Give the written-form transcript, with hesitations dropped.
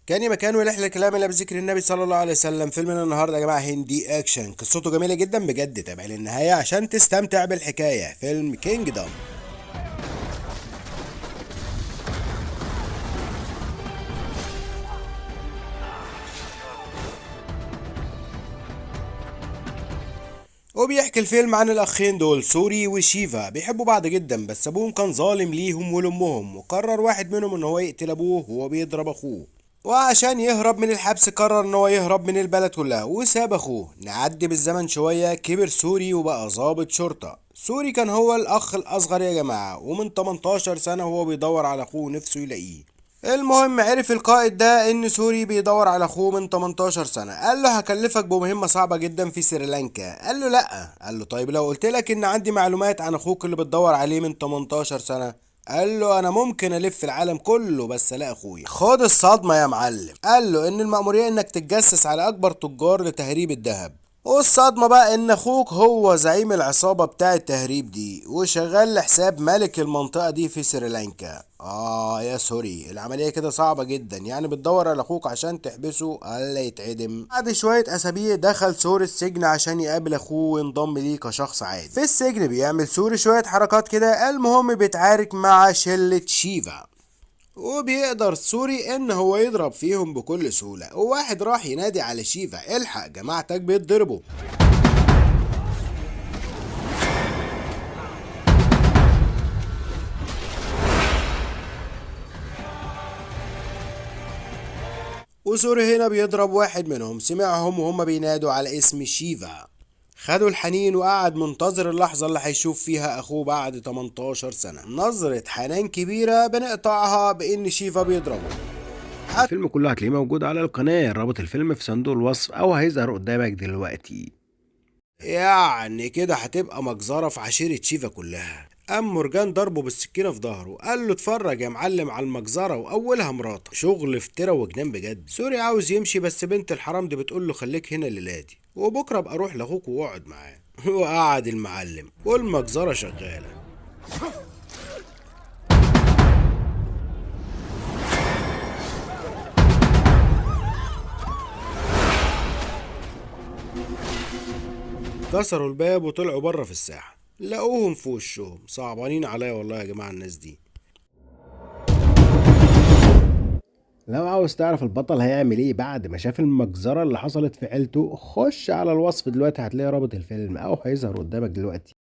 كان مكان ولح الكلام الا بذكر النبي صلى الله عليه وسلم. فيلمنا النهارده يا جماعه هندي اكشن، قصته جميله جدا بجد. تابع للنهايه عشان تستمتع بالحكايه. فيلم كينجدم. وبيحكي الفيلم عن الاخين دول سوري وشيفا، بيحبوا بعض جدا، بس ابوهم كان ظالم ليهم ولامهم، وقرر واحد منهم ان هو يقتل ابوه وهو بيضرب اخوه. وعشان يهرب من الحبس قرر ان هو يهرب من البلد كلها وساب اخوه. نعدي بالزمن شوية، كبر سوري وبقى ضابط شرطة. سوري كان هو الاخ الاصغر يا جماعة، ومن 18 سنة وهو بيدور على اخوه نفسه يلاقيه. المهم عرف القائد ده ان سوري بيدور على اخوه من 18 سنة. قال له هكلفك بمهمة صعبة جدا في سريلانكا. قال له لا. قال له طيب لو قلت لك ان عندي معلومات عن اخوك اللي بتدور عليه من 18 سنة. قال له انا ممكن الف العالم كله بس الاقي اخويا. خد الصدمة يا معلم. قال له ان المأمورية انك تتجسس على اكبر تجار لتهريب الذهب. والصدمة بقى ان اخوك هو زعيم العصابة بتاع التهريب دي، وشغال لحساب ملك المنطقة دي في سريلانكا. يا سوري، العملية كده صعبة جدا، يعني بتدور على اخوك عشان تحبسه الا يتعدم. بعد شوية اسابيع دخل سوري السجن عشان يقابل اخوه وينضم ليه كشخص عادي. في السجن بيعمل سوري شوية حركات كده. المهم بيتعارك مع شلة شيفا، وبيقدر سوري ان هو يضرب فيهم بكل سهولة. وواحد راح ينادي على شيفا: الحق جماعتك بيتضربوا. وسوري هنا بيضرب واحد منهم، سمعهم وهم بينادوا على اسم شيفا. خدوا الحنين وقعد منتظر اللحظة اللي هيشوف فيها أخوه بعد 18 سنة. نظرة حنان كبيرة بنقطعها بإن شيفا بيضربه. الفيلم كله هتلاقيه موجود على القناة، رابط الفيلم في صندوق الوصف أو هيظهر قدامك دلوقتي. يعني كده هتبقى مجزرة في عشيرة شيفا كلها. قام مورجان ضربه بالسكينة في ظهره. قال له اتفرج يا معلم على المجزرة، وأولها مراته. شغل افترا وجنان بجد. سوري عاوز يمشي، بس بنت الحرام دي بتقول له خليك هنا الليلادي، وبكرة ابقى روح لأخوك واقعد معاه. وقعد المعلم والمجزرة شغالة. كسروا الباب وطلعوا بره في الساحة، لقوهم في وشهم. صعبانين عليا والله يا جماعة الناس دي. لو عاوز تعرف البطل هيعمل ايه بعد ما شاف المجزرة اللي حصلت في عيلته، خش على الوصف دلوقتي هتلاقي رابط الفيلم او هيظهر قدامك دلوقتي.